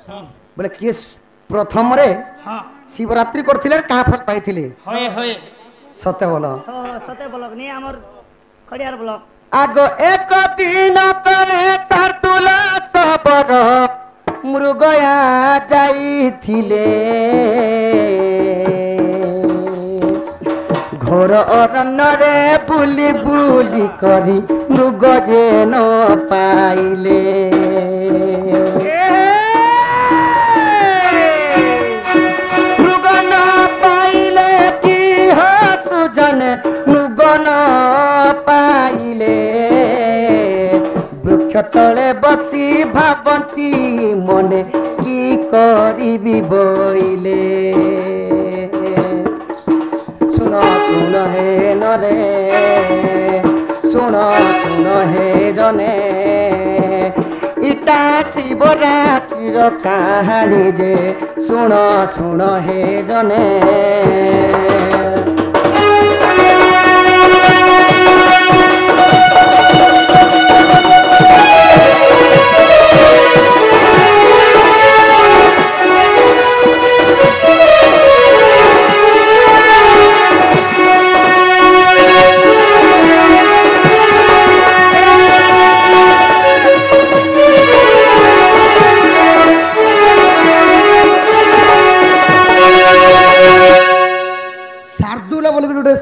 बोले किए प्रथम रे शिवरात्रि करथिले कहाँ फल पाइथिले होए होए सत्य बोलो सते ब्लॉक नहीं हमर खड़ियार ब्लॉक आगो एक दिन करे शार्दूला सबर मृगया जाइथिले घोर अरण्य रे बुली बुली करी मृग जे न पाइले मृग न पाइले की सुजन मृग न पाइले वृक्ष तले बसी भाबती मने की करिबी बोइले सुनो सुनो हे नरे सुनो सुनो हे जने इता शिवरात्रिर कहानी जे सुनो सुनो हे जने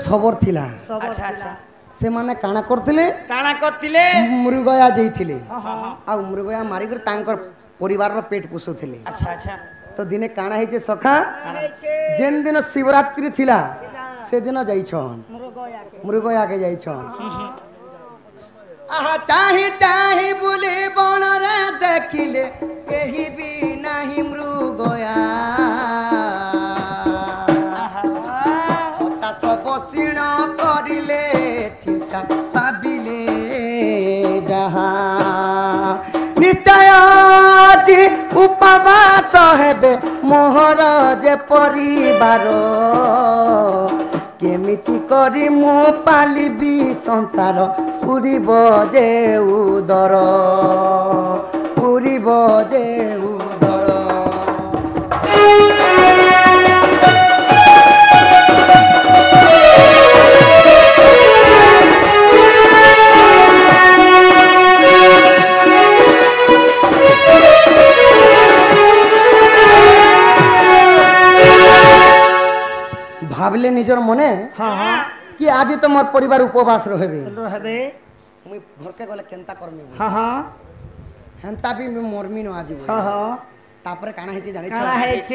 खबर थिला अच्छा अच्छा से माने काना करथिले मृगया जइथिले आ मृगया मारी कर तांकर परिवार रो पेट पोसुथिले। अच्छा अच्छा तो दिने काना हे जे सखा जेन दिन शिवरात्रि थिला से दिन जाइछन मृगया के जाइछन आहा चाहि चाहि बुली बन रे देखिले केही भी नाही मृगया उपवास हेबे मोहर जे परिवार केमिति करी मु पालिबी संसार पुरीब जे उदर पुरीब जे उदर भाबले निजर मने कि आज तो मोर परिवार उपवास रहबे मुई घरके गले केनता करमी हेंता भी मैं मोरमी न आज तापरे काना हेती जानि छ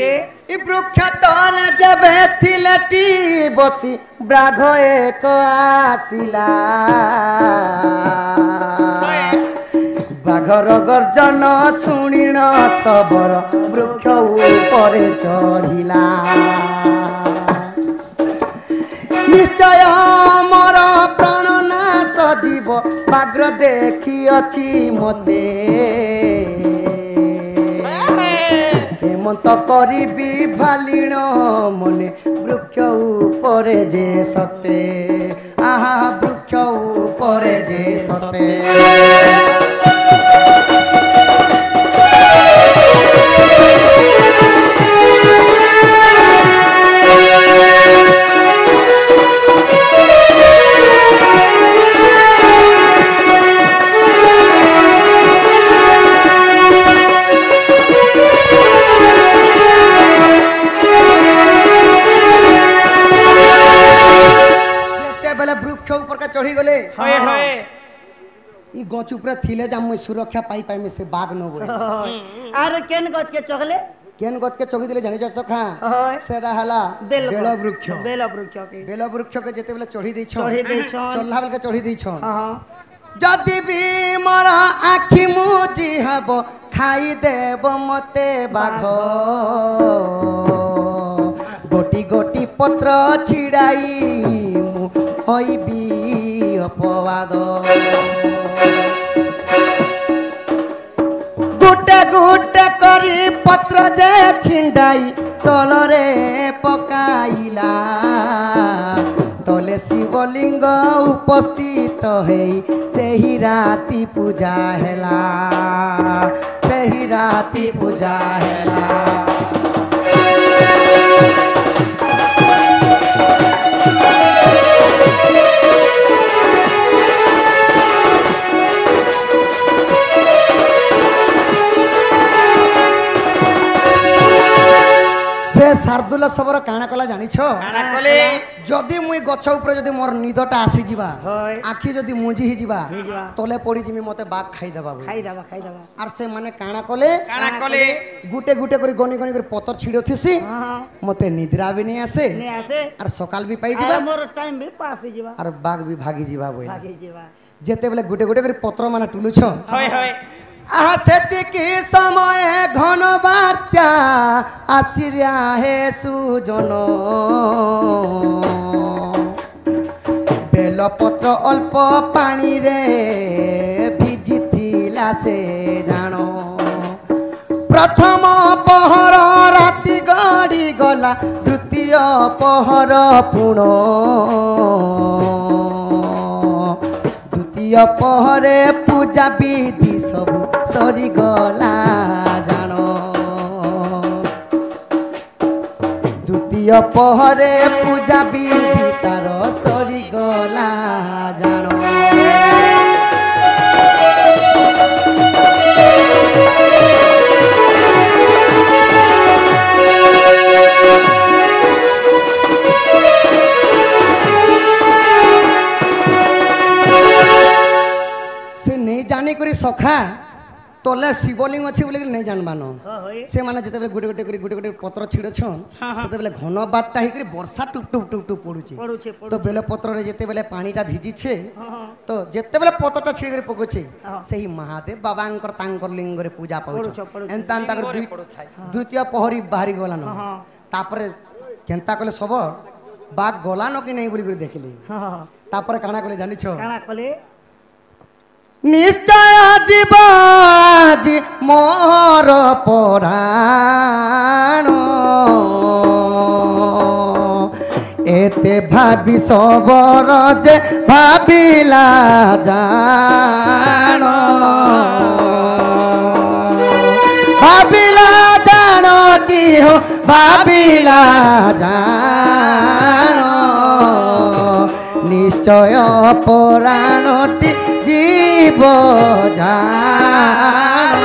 ई वृक्ष तल जबे थिलटी बसी ब्राघ एक आसिला बाघर गर्जन सुनिन तबर वृक्ष ऊपर चढ़िला निश्चय मोर प्राण नाश जीव बाग्र देखी अछि मते हेमंत करिबी भालिण मने वृक्ष ऊपर जे सते आहा वृक्ष ऊपर जे सते चढ़ी गले ई गछ ऊपर थिले जा मुई सुरक्षा पाई पाई में से बाग न होय आर केन गछ के चोगी दिले जानि जा सखा सेरा हला बेल वृक्ष के जेते बेले चढ़ी दै छ चल्ला बेल के चढ़ी दै छ जदी भी मोर आखी मुजी हबो खाई देब मते बाघ गोटी गोटी पत्र छिड़ाई होइबी अपवाद गुटे गुटे करी पत्र जे छिंडाई तलरे पकाइला तले शिवलिंग उपस्थित हेई सेही राति पूजा हेला ही राती पूजा हेला से शार्दुल सबର କାଣା କଲା ଜାଣିଛ କାଣା କଲେ ଯଦି ମୁଇ ଗଛ ଉପରେ ଯଦି ମୋର ନିଦଟା ଆସି ଯିବା হয় ଆଖି ଯଦି ମୁଞ୍ଜି ହି ଯିବା ହେଇଯିବା। ତଲେ ପଡି ଯିମି ମତେ ବାଘ ଖାଇଦେବା ବୋଲି ଖାଇଦେବା ଖାଇଦେବା ଆର୍ ସେ ମାନେ କାଣା କଲେ କାଣା କଲେ ଗୁଟେ ଗୁଟେ କରି ଗନି ଗନି କରି ପତର ଛିଡୁଥିସି ହଁ ହଁ ମତେ ନିଦ୍ରା ବି ନେଇ ଆସେ ନେଇ ଆସେ ଆର୍ ସକାଳ ବି ପାଇ ଯିବା ଆରେ ମୋର ଟାଇମ ବି ପାସ୍ ହେଇଯିବା ଆର୍ ବାଘ ବି ଭାଗି ଯିବା ବୋଇଲା ଭାଗି ଯିବା ଯେତେବେଳେ গুটে গুটে করে পত্র মানে টুলুছ হয় হয় আহা সেতিকি সময়ে ঘন বার্তা আসিয়া হে সুজন বেলপত্র অল্প পানি রে ভিজিথিলা সে জাণ প্রথম পহর রাতি গড়ি গলা দ্বিতীয় পহর পুণ দ্বিতীয় পহরে পূজা বিধি সবু সরিগলা জাণ দ্বিতীয় পহরে পূজা বিধি তার সরিগলা জাণ से नहीं जानी करी सखा तले शिवलिंग अच्छी बोले नहीं जानबान হয় से माने जेते गुटे गुटे करी गुटे गुटे पत्र छिड़छन सेते बेले घन बातटा ही करी वर्षा टुप टुप टुप टुप पड़ुची পড়ুছে तो बेले पत्र रे जेते बेले पानीटा भिजिछे হ্যাঁ तो जेते बेले पत्रटा छिड़ करी पकोछे हाँ। सेही महादेव बाबांकर तांकर लिंग रे पूजा पाउछ पड़ुछ, पड़ुछ। एंता एंता कर द्वितीय पहरी बाहरी गलान হ্যাঁ तापरे केनता कले सब बाग गलान कि नहीं बोली करी देखली হ্যাঁ तापरे काना कले जानिछो কাଣା কলে নিশ্চয় জীব আজি মোর পরাণ এতে ভাবি সবর যে ভাবিলা জাণ ভাবিলা জাণ কি হো ভাবিলা জাণ নিশ্চয় পরাণটি জীব জাণ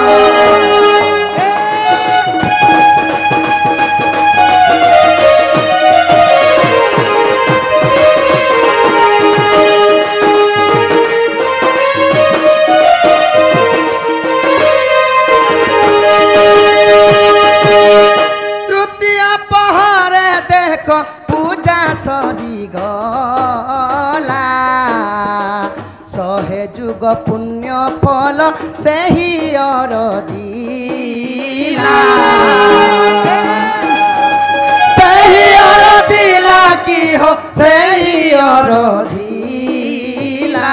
তৃতীয় পহরে দেখ পূজা সরি গলা শহে যুগ পুণ্য ফল সেই অরজিলা সেই অরজিলা কি হো সেই অরজিলা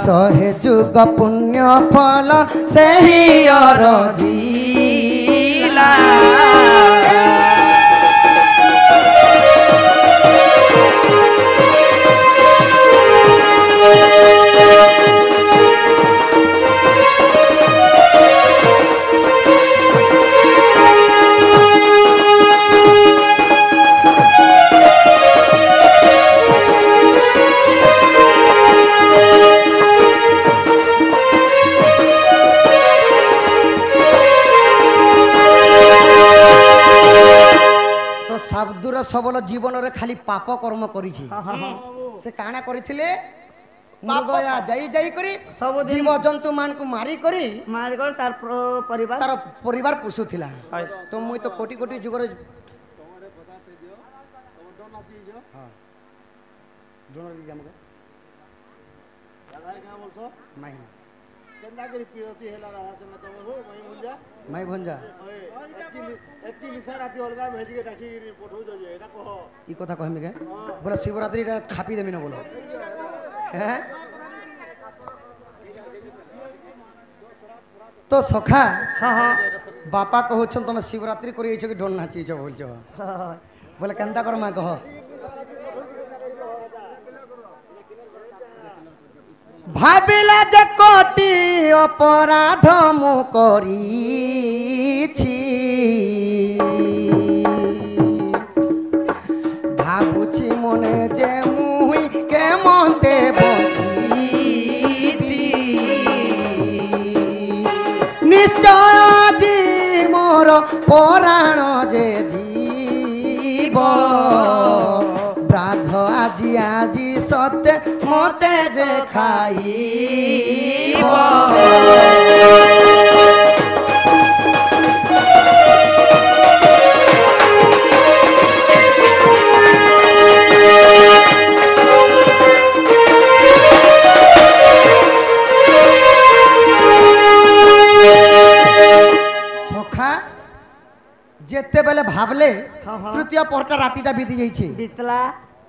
শহে যুগ পুণ্য ফল সেই অরজিলা শাবদুর সবল জীবନରେ খালি পাপ কর্ম করিছি সে কাଣା করিଥିଲେ মৃগয়া যাই যাই করি ସବୁଦିନ জীব জন্তু মানকু মারি করি মারি করে তার পরিবার তার পরিবার পুষুଥିଲା হয় তো মুই তো কোটি কোটি যুগরে মাই ভঞ্জা ই কথা কহিমি কে বলে শিবরাত্রি খাপি দেমি না বলো হ্যাঁ তো সখা হ্যাঁ হ্যাঁ বাপা কହୁছন তুমি শিবরাত্রি করি আইছো কি ঢোল নাচিছ বলছো বলে কেনতা করমা কহ ভাবিলা যে কোটি অপরাধ মু করিছি ভাবুছি মনে যে মুই কেমতে বঞ্চিছি নিশ্চয় আজি মোর পরাণ যে জীব ব্রাঘ আজি আজি সত্যে মতে যে খাইব সখা যেতেবেলে ভাবলে তৃতীয় পরটা রাতিটা বিতি যাইছে বিতলা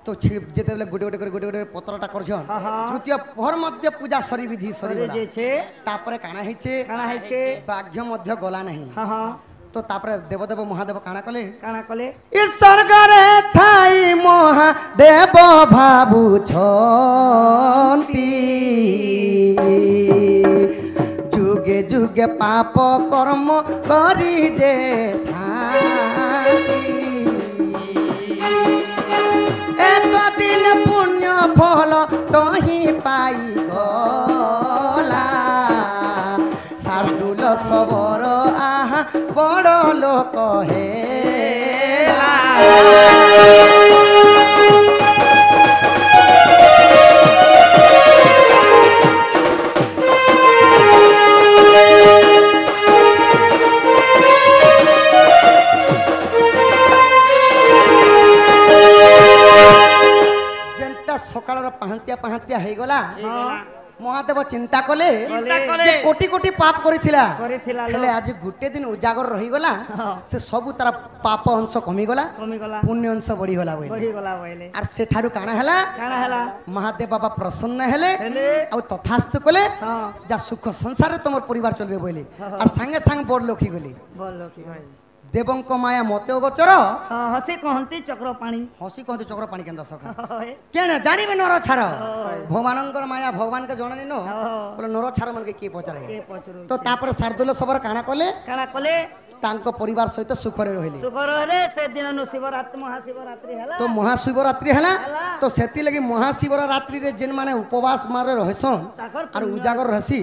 তো যেতেবেলে গোটে গোটে করে গোটে গোটে পত্রটা করছন তৃতীয় পহর মধ্যে পূজা সরি বিধি সরি গলা তারপরে কানা হইছে ব্রাঘ্য মধ্য গলা নাই তো তারপরে দেবদেব মহাদেব কানা কলে ঈশ্বর করে ঠাই মহাদেব ভাবুছন্তি যুগে যুগে পাপ কর্ম করি যে একদিন পুণ্য ফল তহি পাই গলা শার্দুল সবর আহা বড় লোক হেলা সকালের পাহান্তিয়া পাহান্তিয়া হয়ে গলা মহাদেব চিন্তা কলে কোটি কোটি পাপ করিছিলা হেলে আজ গোটে দিন উজাগর রহিগলা সে সবু তার পাপ অংশ কমিগলা পুণ্য অংশ বড়িগলা বইলে আর সেঠারু কাଣା হেলা মহাদেব বাবা প্রসন্ন হেলে আর তথাস্তু কলে যা সুখ সংসারে তোমার পরিবার চলবে বইলে আর সাঙ্গে সাঙ্গে বড় লক্ষ্মী গলি দেবঙ্ক মায়া মতে গোচর হসি কহন্তি চক্র পানি কেন সখা কেন জানিবে নর ছাড় ভগবানঙ্কর মায়া ভগবানকে জনানি ন বলে নর ছাড় মানকে কি পচারে তো তারপরে শার্দুল সবর কাଣା কলে তাঙ্ক পরিবার সহিত সুখরে রহিলে সে দিন মহাশিবরাত্রি হেলা তো মহাশিবরাত্রি হেলা তো সেতি লাগি মহাশিবরাত্রি রে যেন মানে উপবাস মারে রহেছন আর উজাগর রহসি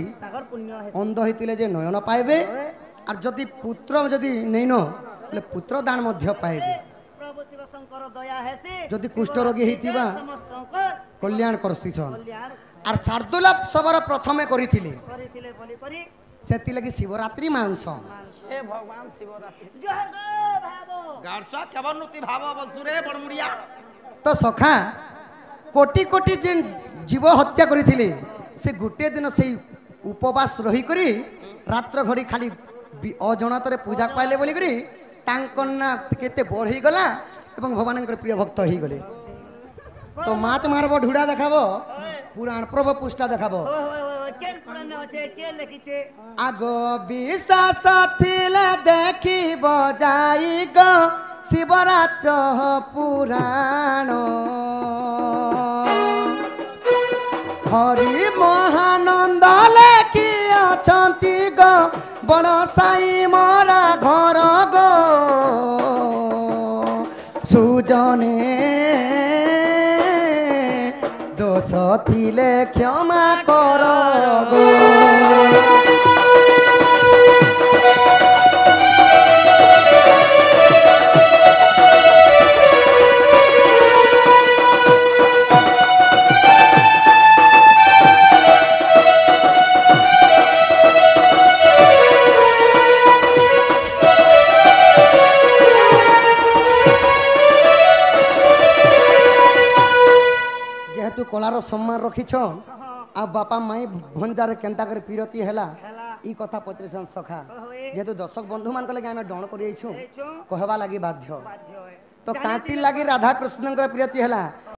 অন্ধ হইতিলে যে নয়ন পাইবে আর যদি পুত্র যদি নেইন বলে পুত্র দান মধ্য পাইবে যদি কুষ্ঠরোগী হইতিবা কল্যাণ করছিছন আর শার্দুল সবর প্রথমে করিଥିଲେ সেতি লাগি শিবরাত্রি মাংস हे भगवान शिवरात्रि गाड़सा केवन नुति भाव बसुरे बड़मुड़िया तो सखा कोटि कोटि जेन जीव हत्या करिथिले से गुटे दिन से उपवास रही करी रात्र घड़ी खाली अजनतरे पूजा पाइले बोली करी तांकर ना केते बढ़ी गला एवं भगवान प्रिय भक्त ही गले तो माछ मारब ढुड़ा देखाबो पुराण प्रभ पुष्टा देखाबो आग विश्वास थिले देखिब जाई ग शिवरात्र पुराण हरि महानंद लेखि अछंती ग बड़ साई मोरा घर गो सुजने दोष थिले क्षमा कर गो जेहेतु कलार सम्मान रखिछ आ बापा माई भंजार केंता कर पीरती हैला ई कथा पत्रिसन सखा जेहेतु दर्शक बंधु मान लगे आमे डण करि कहवा लगी बाध्य तो कांटी लगी राधा कृष्ण पीरती हैला।